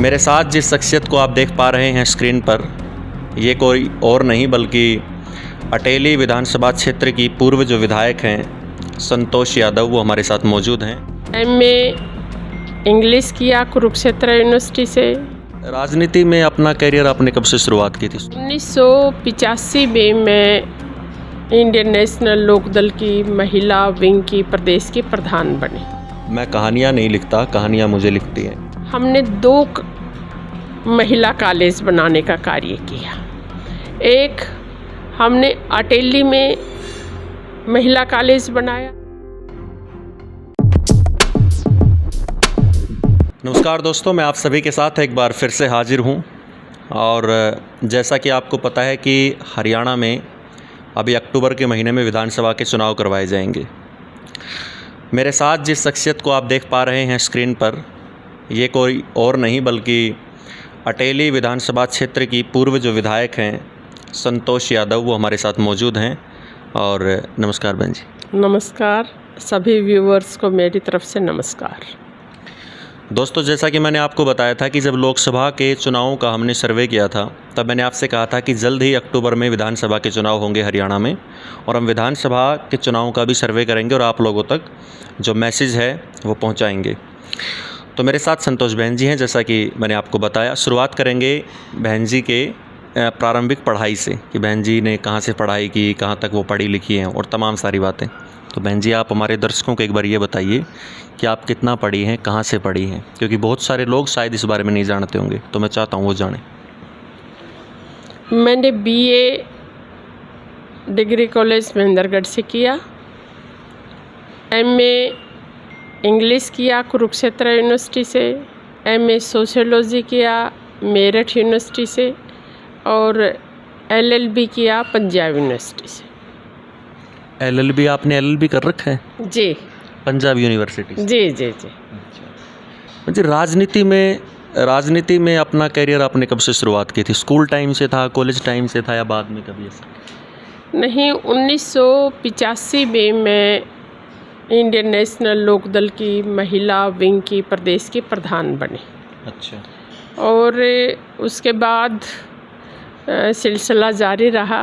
मेरे साथ जिस शख्सियत को आप देख पा रहे हैं स्क्रीन पर, ये कोई और नहीं बल्कि अटेली विधानसभा क्षेत्र की पूर्व जो विधायक हैं संतोष यादव, वो हमारे साथ मौजूद हैं। एमए इंग्लिश किया कुरुक्षेत्र यूनिवर्सिटी से। राजनीति में अपना करियर आपने कब से शुरुआत की थी? 1985 में मैं इंडियन नेशनल लोकदल की महिला विंग की प्रदेश की प्रधान बनी। मैं कहानियाँ नहीं लिखता, कहानियाँ मुझे लिखती हैं। हमने 2 महिला कॉलेज बनाने का कार्य किया। एक हमने अटेली में महिला कॉलेज बनाया। नमस्कार दोस्तों, मैं आप सभी के साथ एक बार फिर से हाजिर हूँ। और जैसा कि आपको पता है कि हरियाणा में अभी अक्टूबर के महीने में विधानसभा के चुनाव करवाए जाएंगे। मेरे साथ जिस शख्सियत को आप देख पा रहे हैं स्क्रीन पर, ये कोई और नहीं बल्कि अटेली विधानसभा क्षेत्र की पूर्व जो विधायक हैं संतोष यादव, वो हमारे साथ मौजूद हैं। और नमस्कार बहन जी। नमस्कार, सभी व्यूअर्स को मेरी तरफ से नमस्कार। दोस्तों, जैसा कि मैंने आपको बताया था कि जब लोकसभा के चुनावों का हमने सर्वे किया था, तब मैंने आपसे कहा था कि जल्द ही अक्टूबर में विधानसभा के चुनाव होंगे हरियाणा में, और हम विधानसभा के चुनावों का भी सर्वे करेंगे और आप लोगों तक जो मैसेज है वो पहुंचाएंगे। तो मेरे साथ संतोष बहन जी हैं। जैसा कि मैंने आपको बताया, शुरुआत करेंगे बहन जी के प्रारंभिक पढ़ाई से कि बहन जी ने कहाँ से पढ़ाई की, कहाँ तक वो पढ़ी लिखी हैं और तमाम सारी बातें। तो बहन जी, आप हमारे दर्शकों को एक बार ये बताइए कि आप कितना पढ़ी हैं, कहाँ से पढ़ी हैं, क्योंकि बहुत सारे लोग शायद इस बारे में नहीं जानते होंगे, तो मैं चाहता हूँ वो जानें। मैंने बीए डिग्री कॉलेज महेंद्रगढ़ से किया। एमए इंग्लिश किया कुरुक्षेत्र यूनिवर्सिटी से। एमए सोशियोलॉजी किया मेरठ यूनिवर्सिटी से। और एलएलबी किया पंजाब यूनिवर्सिटी से। एलएलबी आपने एलएलबी कर रखा है? जी, पंजाब यूनिवर्सिटी से। जी जी जी। अच्छा जी, राजनीति में अपना करियर आपने कब से शुरुआत की थी? स्कूल टाइम से था, कॉलेज टाइम से था, या बाद में कभी ऐसा? नहीं, 1985 में मैं इंडियन नेशनल लोकदल की महिला विंग की प्रदेश की प्रधान बनी। अच्छा। और उसके बाद सिलसिला जारी रहा।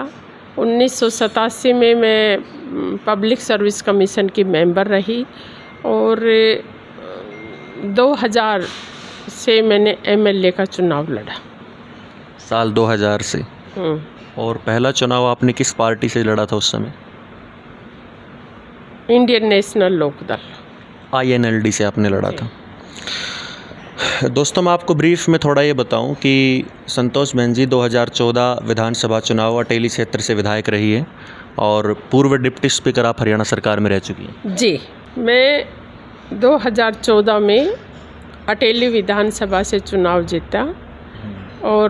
1987 में मैं पब्लिक सर्विस कमीशन की मेंबर रही और 2000 से मैंने एमएलए का चुनाव लड़ा। साल 2000 से? और पहला चुनाव आपने किस पार्टी से लड़ा था उस समय? इंडियन नेशनल लोकदल, INLD से आपने लड़ा था। दोस्तों, मैं आपको ब्रीफ में थोड़ा ये बताऊं कि संतोष बहन जी 2014 विधानसभा चुनाव अटेली क्षेत्र से विधायक रही है और पूर्व डिप्टी स्पीकर आप हरियाणा सरकार में रह चुकी हैं। जी, मैं 2014 में अटेली विधानसभा से चुनाव जीता और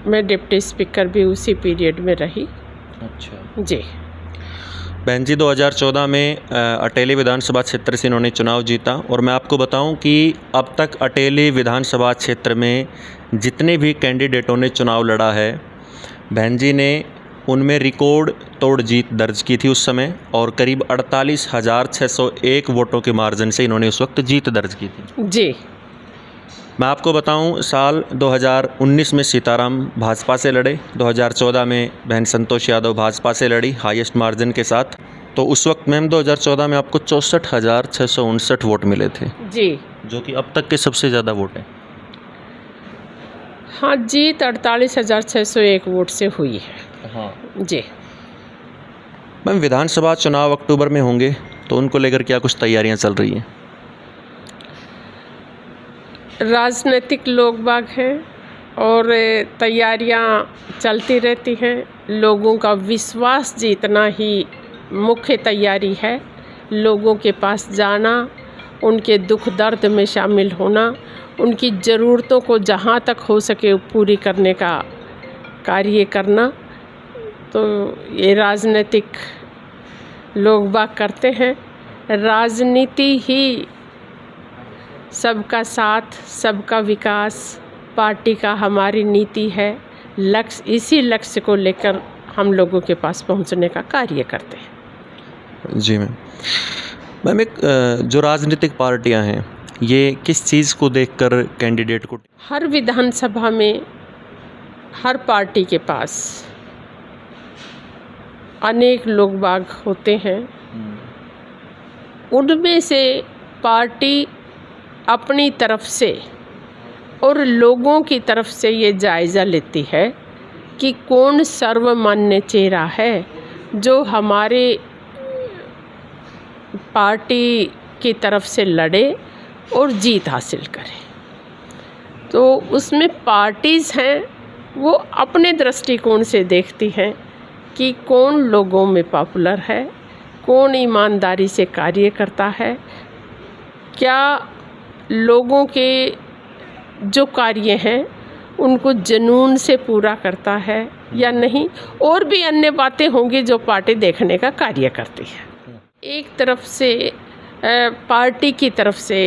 मैं डिप्टी स्पीकर भी उसी पीरियड में रही। अच्छा जी। बहन जी, 2014 में अटेली विधानसभा क्षेत्र से इन्होंने चुनाव जीता। और मैं आपको बताऊं कि अब तक अटेली विधानसभा क्षेत्र में जितने भी कैंडिडेटों ने चुनाव लड़ा है, बहन जी ने उनमें रिकॉर्ड तोड़ जीत दर्ज की थी उस समय, और करीब 48,601 वोटों के मार्जिन से इन्होंने उस वक्त जीत दर्ज की थी। जी। मैं आपको बताऊं, साल 2019 में सीताराम भाजपा से लड़े, 2014 में बहन संतोष यादव भाजपा से लड़ी हाईएस्ट मार्जिन के साथ। तो उस वक्त मैम 2014 में आपको 64,659 वोट मिले थे जी, जो कि अब तक के सबसे ज़्यादा वोट हैं। हाँ, जीत 48,601 वोट से हुई है। हाँ जी। मैम, विधानसभा चुनाव अक्टूबर में होंगे, तो उनको लेकर क्या कुछ तैयारियां चल रही हैं? राजनीतिक लोग बाग हैं और तैयारियां चलती रहती हैं। लोगों का विश्वास जीतना ही मुख्य तैयारी है। लोगों के पास जाना, उनके दुख दर्द में शामिल होना, उनकी ज़रूरतों को जहां तक हो सके पूरी करने का कार्य करना, तो ये राजनीतिक लोग बाग करते हैं। राजनीति ही सबका साथ, सबका विकास, पार्टी का हमारी नीति है। लक्ष्य, इसी लक्ष्य को लेकर हम लोगों के पास पहुंचने का कार्य करते हैं। जी मैम। एक जो राजनीतिक पार्टियां हैं, ये किस चीज़ को देखकर कैंडिडेट को? हर विधानसभा में हर पार्टी के पास अनेक लोग बाग होते हैं। उनमें से पार्टी अपनी तरफ से और लोगों की तरफ से ये जायज़ा लेती है कि कौन सर्वमान्य चेहरा है जो हमारे पार्टी की तरफ से लड़े और जीत हासिल करे। तो उसमें पार्टीज़ हैं वो अपने दृष्टिकोण से देखती हैं कि कौन लोगों में पॉपुलर है, कौन ईमानदारी से कार्य करता है, क्या लोगों के जो कार्य हैं उनको जुनून से पूरा करता है या नहीं, और भी अन्य बातें होंगी जो पार्टी देखने का कार्य करती है। एक तरफ से पार्टी की तरफ से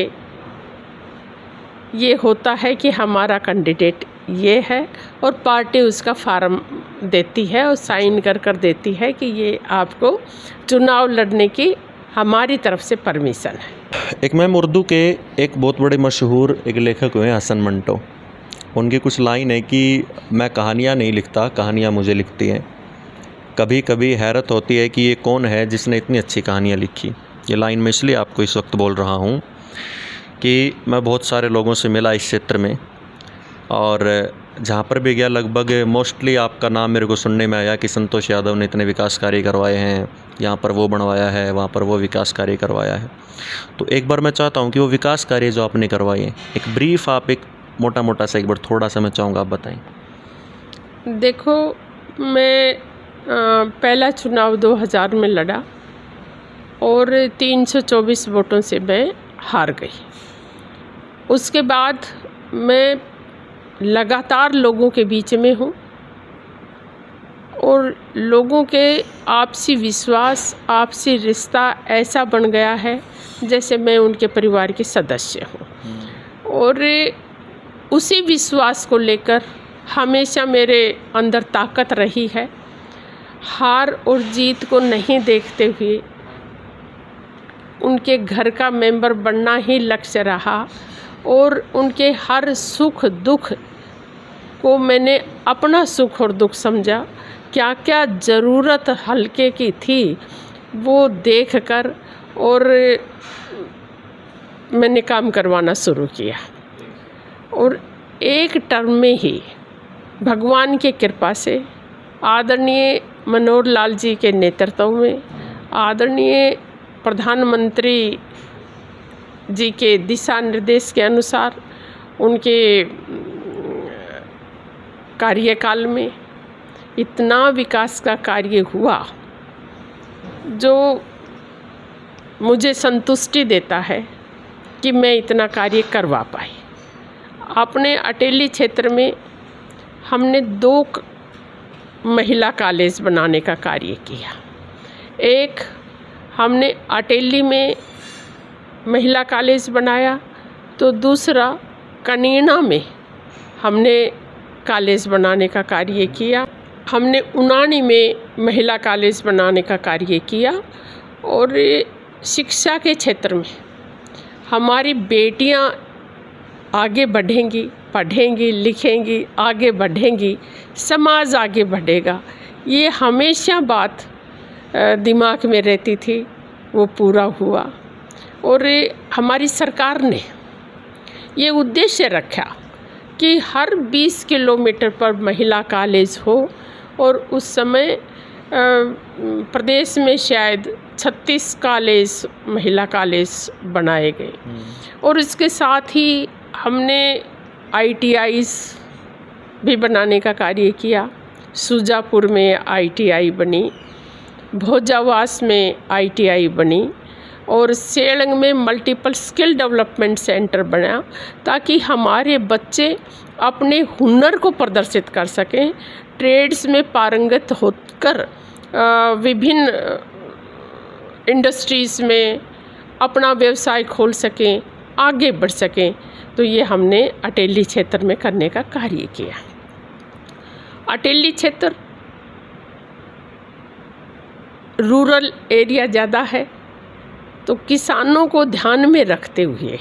ये होता है कि हमारा कैंडिडेट ये है और पार्टी उसका फार्म देती है और साइन कर देती है कि ये आपको चुनाव लड़ने की हमारी तरफ से परमिशन है। एक मैम उर्दू के एक बहुत बड़े मशहूर एक लेखक हुए हैं हसन मंटो। उनकी कुछ लाइन है कि मैं कहानियाँ नहीं लिखता, कहानियाँ मुझे लिखती हैं। कभी कभी हैरत होती है कि ये कौन है जिसने इतनी अच्छी कहानियाँ लिखी। ये लाइन मैं इसलिए आपको इस वक्त बोल रहा हूँ कि मैं बहुत सारे लोगों से मिला इस क्षेत्र में, और जहाँ पर भी गया लगभग मोस्टली आपका नाम मेरे को सुनने में आया कि संतोष यादव ने इतने विकास कार्य करवाए हैं, यहाँ पर वो बनवाया है, वहाँ पर वो विकास कार्य करवाया है। तो एक बार मैं चाहता हूँ कि वो विकास कार्य जो आपने करवाए हैं एक ब्रीफ, आप एक मोटा सा एक बार थोड़ा सा मैं चाहूँगा आप बताएं। देखो, मैं पहला चुनाव 2000 में लड़ा और 324 वोटों से मैं हार गई। उसके बाद मैं लगातार लोगों के बीच में हूँ और लोगों के आपसी विश्वास, आपसी रिश्ता ऐसा बन गया है जैसे मैं उनके परिवार के सदस्य हूँ। और उसी विश्वास को लेकर हमेशा मेरे अंदर ताकत रही है। हार और जीत को नहीं देखते हुए उनके घर का मेंबर बनना ही लक्ष्य रहा और उनके हर सुख दुख को मैंने अपना सुख और दुख समझा। क्या क्या ज़रूरत हल्के की थी वो देखकर और मैंने काम करवाना शुरू किया। और एक टर्म में ही भगवान की कृपा से आदरणीय मनोहर लाल जी के नेतृत्व में, आदरणीय प्रधानमंत्री जी के दिशा निर्देश के अनुसार, उनके कार्यकाल में इतना विकास का कार्य हुआ जो मुझे संतुष्टि देता है कि मैं इतना कार्य करवा पाई। अपने अटेली क्षेत्र में हमने 2 महिला कॉलेज बनाने का कार्य किया। एक हमने अटेली में महिला कॉलेज बनाया, तो दूसरा कनीना में हमने कॉलेज बनाने का कार्य किया। हमने उनानी में महिला कॉलेज बनाने का कार्य किया। और शिक्षा के क्षेत्र में हमारी बेटियां आगे बढ़ेंगी, पढ़ेंगी, लिखेंगी, आगे बढ़ेंगी, समाज आगे बढ़ेगा, ये हमेशा बात दिमाग में रहती थी, वो पूरा हुआ। और हमारी सरकार ने ये उद्देश्य रखा कि हर 20 किलोमीटर पर महिला कॉलेज हो, और उस समय प्रदेश में शायद 36 कॉलेज, महिला कॉलेज बनाए गए। और इसके साथ ही हमने ITIs भी बनाने का कार्य किया। सुजापुर में ITI बनी, भोजावास में ITI बनी, और सेलंग में मल्टीपल स्किल डेवलपमेंट सेंटर बना ताकि हमारे बच्चे अपने हुनर को प्रदर्शित कर सकें, ट्रेड्स में पारंगत होकर विभिन्न इंडस्ट्रीज़ में अपना व्यवसाय खोल सकें, आगे बढ़ सकें। तो ये हमने अटेली क्षेत्र में करने का कार्य किया। अटेली क्षेत्र रूरल एरिया ज़्यादा है, तो किसानों को ध्यान में रखते हुए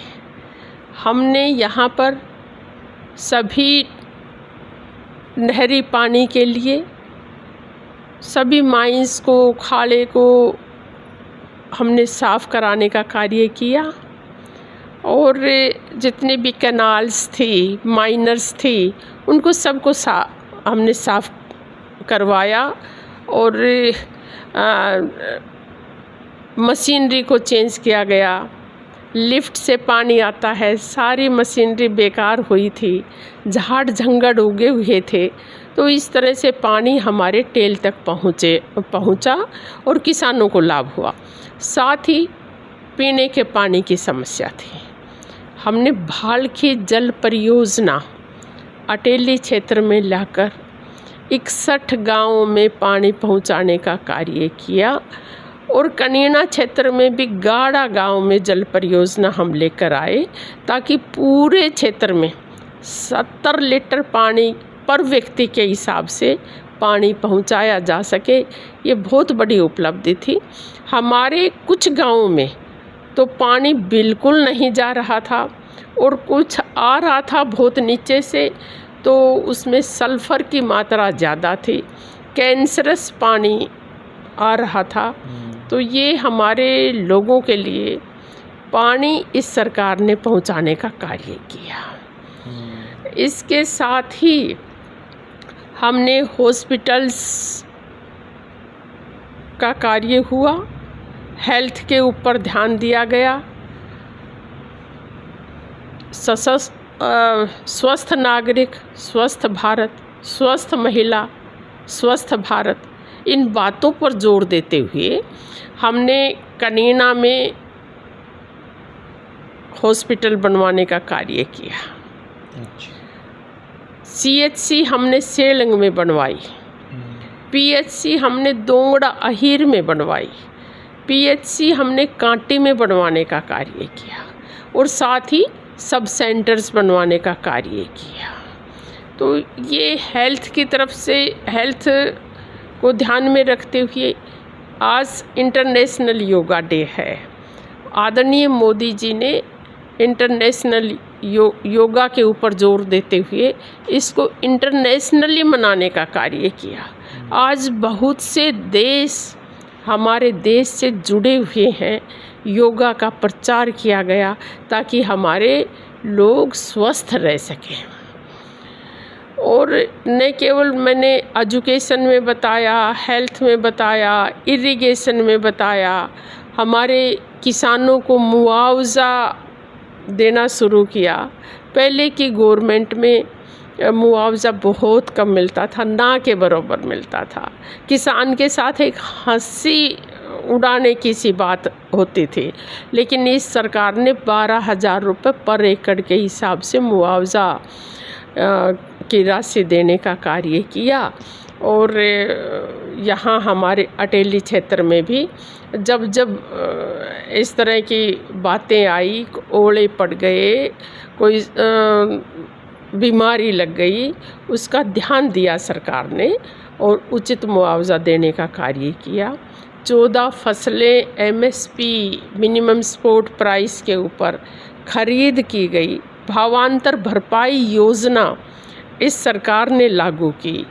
हमने यहाँ पर सभी नहरी पानी के लिए सभी माइंस को, खाले को हमने साफ़ कराने का कार्य किया और जितने भी कैनाल्स थी, माइनर्स थी, उनको सबको हमने साफ़ करवाया और मशीनरी को चेंज किया गया। लिफ्ट से पानी आता है, सारी मशीनरी बेकार हुई थी, झाड़ झंगड़ उगे हुए थे, तो इस तरह से पानी हमारे टेल तक पहुंचा और किसानों को लाभ हुआ। साथ ही पीने के पानी की समस्या थी। हमने भालखी जल परियोजना अटेली क्षेत्र में लाकर 61 गाँवों में पानी पहुंचाने का कार्य किया और कनीना क्षेत्र में भी गाड़ा गांव में जल परियोजना हम लेकर आए ताकि पूरे क्षेत्र में 70 लीटर पानी पर व्यक्ति के हिसाब से पानी पहुंचाया जा सके। ये बहुत बड़ी उपलब्धि थी। हमारे कुछ गांवों में तो पानी बिल्कुल नहीं जा रहा था और कुछ आ रहा था बहुत नीचे से, तो उसमें सल्फ़र की मात्रा ज़्यादा थी, कैंसरस पानी आ रहा था। तो ये हमारे लोगों के लिए पानी इस सरकार ने पहुंचाने का कार्य किया। इसके साथ ही हमने हॉस्पिटल्स का कार्य हुआ, हेल्थ के ऊपर ध्यान दिया गया। स्वस्थ नागरिक, स्वस्थ भारत, स्वस्थ महिला, स्वस्थ भारत, इन बातों पर जोर देते हुए हमने कनीना में हॉस्पिटल बनवाने का कार्य किया। CHC हमने सेलंग में बनवाई, PHC हमने दोंगड़ा अहीर में बनवाई, PHC हमने कांटी में बनवाने का कार्य किया और साथ ही सब सेंटर्स बनवाने का कार्य किया। तो ये हेल्थ की तरफ से, हेल्थ को ध्यान में रखते हुए आज इंटरनेशनल योगा डे है। आदरणीय मोदी जी ने इंटरनेशनल योगा के ऊपर जोर देते हुए इसको इंटरनेशनली मनाने का कार्य किया। आज बहुत से देश हमारे देश से जुड़े हुए हैं, योगा का प्रचार किया गया ताकि हमारे लोग स्वस्थ रह सकें। और न केवल मैंने एजुकेशन में बताया, हेल्थ में बताया, इरिगेशन में बताया, हमारे किसानों को मुआवजा देना शुरू किया। पहले की गवर्नमेंट में मुआवजा बहुत कम मिलता था, ना के बराबर मिलता था। किसान के साथ एक हंसी उड़ाने की सी बात होती थी, लेकिन इस सरकार ने 12,000 रुपये पर एकड़ के हिसाब से मुआवजा की राशि देने का कार्य किया। और यहाँ हमारे अटेली क्षेत्र में भी जब इस तरह की बातें आई, ओले पड़ गए, कोई बीमारी लग गई, उसका ध्यान दिया सरकार ने और उचित मुआवजा देने का कार्य किया। 14 फसलें MSP मिनिमम सपोर्ट प्राइस के ऊपर खरीद की गई। भावांतर भरपाई योजना इस सरकार ने लागू की।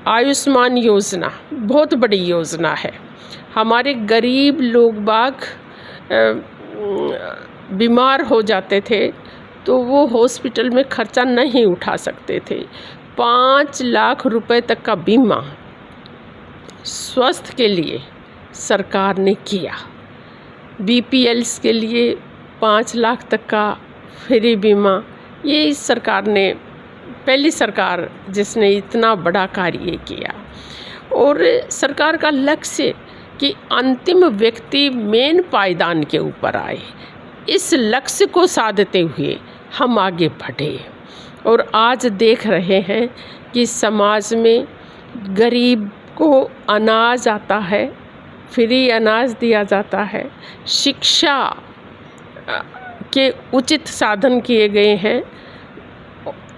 आयुष्मान योजना बहुत बड़ी योजना है। हमारे गरीब लोग बाग बीमार हो जाते थे तो वो हॉस्पिटल में खर्चा नहीं उठा सकते थे। 5 लाख रुपए तक का बीमा स्वास्थ्य के लिए सरकार ने किया। BPLs के लिए 5 लाख तक का फ्री बीमा, ये इस सरकार ने, पहली सरकार जिसने इतना बड़ा कार्य किया। और सरकार का लक्ष्य कि अंतिम व्यक्ति मेन पायदान के ऊपर आए, इस लक्ष्य को साधते हुए हम आगे बढ़े। और आज देख रहे हैं कि समाज में गरीब को अनाज आता है, फ्री अनाज दिया जाता है, शिक्षा के उचित साधन किए गए हैं,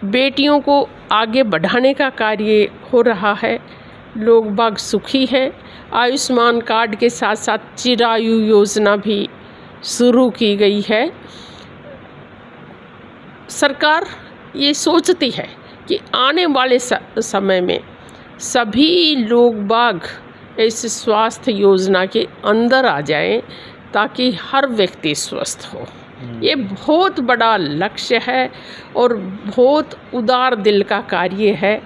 बेटियों को आगे बढ़ाने का कार्य हो रहा है, लोग बाग सुखी हैं। आयुष्मान कार्ड के साथ साथ चिरायु योजना भी शुरू की गई है। सरकार ये सोचती है कि आने वाले समय में सभी लोग बाग इस स्वास्थ्य योजना के अंदर आ जाएं ताकि हर व्यक्ति स्वस्थ हो। ये बहुत बड़ा लक्ष्य है और बहुत उदार दिल का कार्य है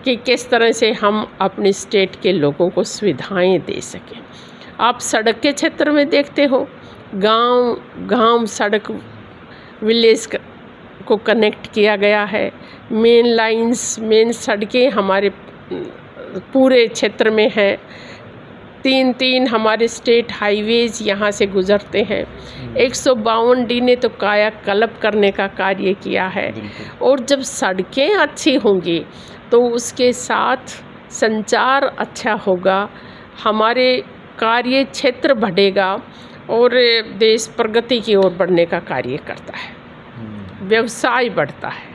कि किस तरह से हम अपने स्टेट के लोगों को सुविधाएं दे सकें। आप सड़क के क्षेत्र में देखते हो, गांव सड़क विलेज को कनेक्ट किया गया है। मेन सड़कें हमारे पूरे क्षेत्र में हैं। 3 हमारे स्टेट हाईवेज यहाँ से गुजरते हैं। 152D ने तो कायाकल्प करने का कार्य किया है। और जब सड़कें अच्छी होंगी तो उसके साथ संचार अच्छा होगा, हमारे कार्य क्षेत्र बढ़ेगा और देश प्रगति की ओर बढ़ने का कार्य करता है, व्यवसाय बढ़ता है।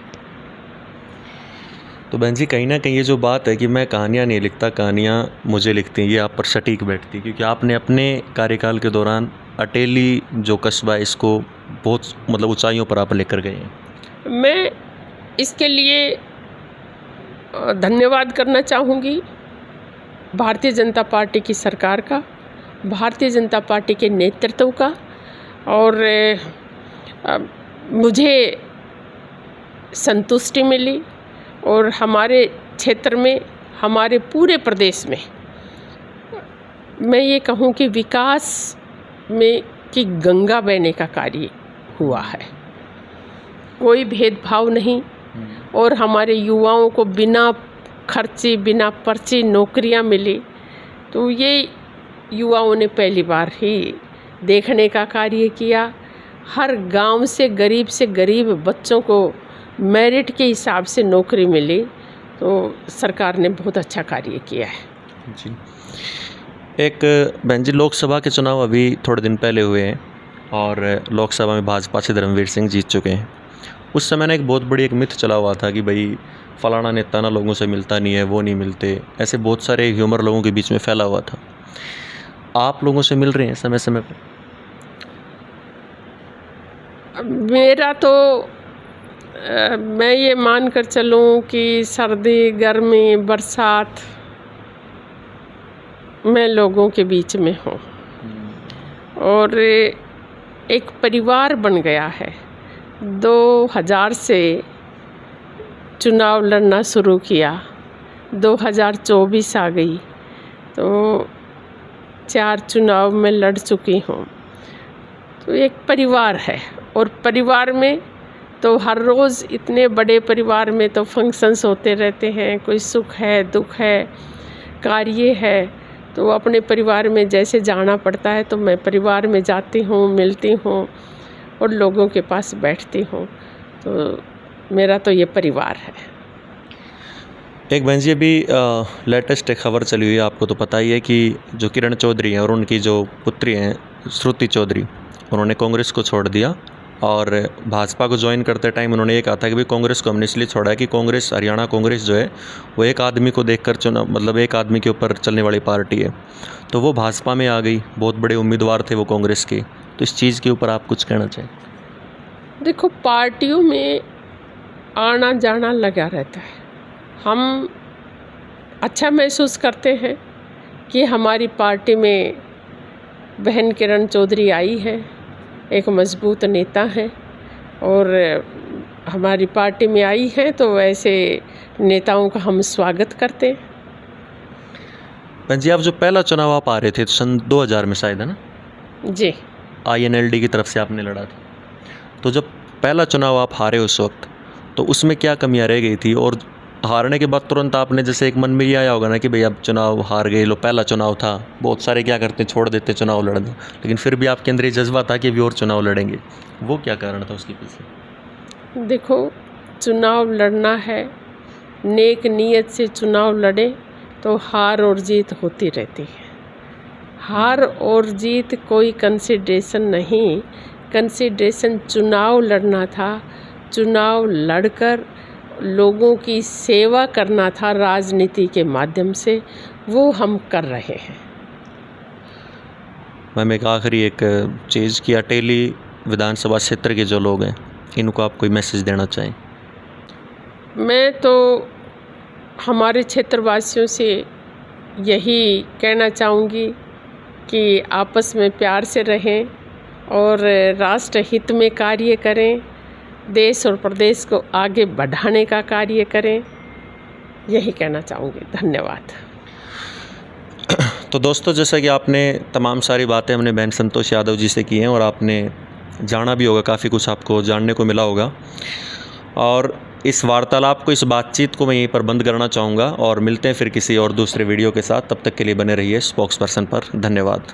तो बहन जी, कहीं ना कहीं ये जो बात है कि मैं कहानियाँ नहीं लिखता, कहानियाँ मुझे लिखती हैं, ये आप पर सटीक बैठती है, क्योंकि आपने अपने कार्यकाल के दौरान अटेली जो कस्बा है इसको बहुत मतलब ऊंचाइयों पर आप लेकर गए हैं। मैं इसके लिए धन्यवाद करना चाहूँगी भारतीय जनता पार्टी की सरकार का, भारतीय जनता पार्टी के नेतृत्व का। और मुझे संतुष्टि मिली और हमारे क्षेत्र में, हमारे पूरे प्रदेश में मैं ये कहूँ कि विकास में की गंगा बहने का कार्य हुआ है। कोई भेदभाव नहीं और हमारे युवाओं को बिना खर्चे बिना पर्ची नौकरियां मिली। तो ये युवाओं ने पहली बार ही देखने का कार्य किया। हर गांव से गरीब बच्चों को मेरिट के हिसाब से नौकरी मिली। तो सरकार ने बहुत अच्छा कार्य किया है जी। एक बहन जी, लोकसभा के चुनाव अभी थोड़े दिन पहले हुए हैं और लोकसभा में भाजपा से धर्मवीर सिंह जीत चुके हैं। उस समय ना एक बहुत बड़ी एक मिथ चला हुआ था कि भाई फलाना नेता ना लोगों से मिलता नहीं है, वो नहीं मिलते, ऐसे बहुत सारे ह्यूमर लोगों के बीच में फैला हुआ था। आप लोगों से मिल रहे हैं समय समय पर? मेरा तो मैं ये मान कर चलूँ कि सर्दी गर्मी बरसात मैं लोगों के बीच में हूँ और एक परिवार बन गया है। 2000 से चुनाव लड़ना शुरू किया, 2024 आ गई तो 4 चुनाव में लड़ चुकी हूँ। तो एक परिवार है और परिवार में तो हर रोज़ इतने बड़े परिवार में तो फंक्शंस होते रहते हैं, कोई सुख है दुख है कार्य है, तो अपने परिवार में जैसे जाना पड़ता है तो मैं परिवार में जाती हूँ, मिलती हूँ और लोगों के पास बैठती हूँ। तो मेरा तो ये परिवार है। एक बहन जी, अभी लेटेस्ट एक खबर चली हुई है, आपको तो पता ही है कि जो किरण चौधरी हैं और उनकी जो पुत्री हैं श्रुति चौधरी, उन्होंने कांग्रेस को छोड़ दिया और भाजपा को ज्वाइन करते टाइम उन्होंने ये कहा था कि भाई कांग्रेस को हमने इसलिए छोड़ा है कि कांग्रेस, हरियाणा कांग्रेस जो है वो एक आदमी को देखकर चुना, मतलब एक आदमी के ऊपर चलने वाली पार्टी है। तो वो भाजपा में आ गई, बहुत बड़े उम्मीदवार थे वो कांग्रेस के। तो इस चीज़ के ऊपर आप कुछ कहना चाहें? देखो, पार्टियों में आना जाना लगा रहता है। हम अच्छा महसूस करते हैं कि हमारी पार्टी में बहन किरण चौधरी आई है, एक मजबूत नेता है और हमारी पार्टी में आई है, तो ऐसे नेताओं का हम स्वागत करते हैं। बहन जी, आप जो पहला चुनाव आप आ रहे थे तो सन 2000 में शायद, है ना? जी। INLD की तरफ से आपने लड़ा था। तो जब पहला चुनाव आप हारे उस वक्त, तो उसमें क्या कमियां रह गई थी? और हारने के बाद तुरंत आपने जैसे एक मन में ये आया होगा ना कि भाई अब चुनाव हार गए, लो पहला चुनाव था, बहुत सारे क्या करते छोड़ देते चुनाव लड़ना, लेकिन फिर भी आपके अंदर ये जज्बा था कि अभी और चुनाव लड़ेंगे। वो क्या कारण था उसके पीछे? देखो, चुनाव लड़ना है, नेक नीयत से चुनाव लड़े तो हार और जीत होती रहती है। हार और जीत कोई कंसिडरेशन नहीं, कंसिडरेशन चुनाव लड़ना था। चुनाव लड़कर लोगों की सेवा करना था राजनीति के माध्यम से, वो हम कर रहे हैं। मैम एक आखिरी एक चीज़ कि अटेली विधानसभा क्षेत्र के जो लोग हैं इनको आप कोई मैसेज देना चाहें? मैं तो हमारे क्षेत्रवासियों से यही कहना चाहूँगी कि आपस में प्यार से रहें और राष्ट्र हित में कार्य करें, देश और प्रदेश को आगे बढ़ाने का कार्य करें, यही कहना चाहूँगी। धन्यवाद। तो दोस्तों, जैसा कि आपने तमाम सारी बातें हमने बहन संतोष यादव जी से की हैं और आपने जाना भी होगा, काफ़ी कुछ आपको जानने को मिला होगा। और इस वार्तालाप को, इस बातचीत को मैं यहीं पर बंद करना चाहूँगा और मिलते हैं फिर किसी और दूसरे वीडियो के साथ। तब तक के लिए बने रहिए स्पोक्स पर्सन पर। धन्यवाद।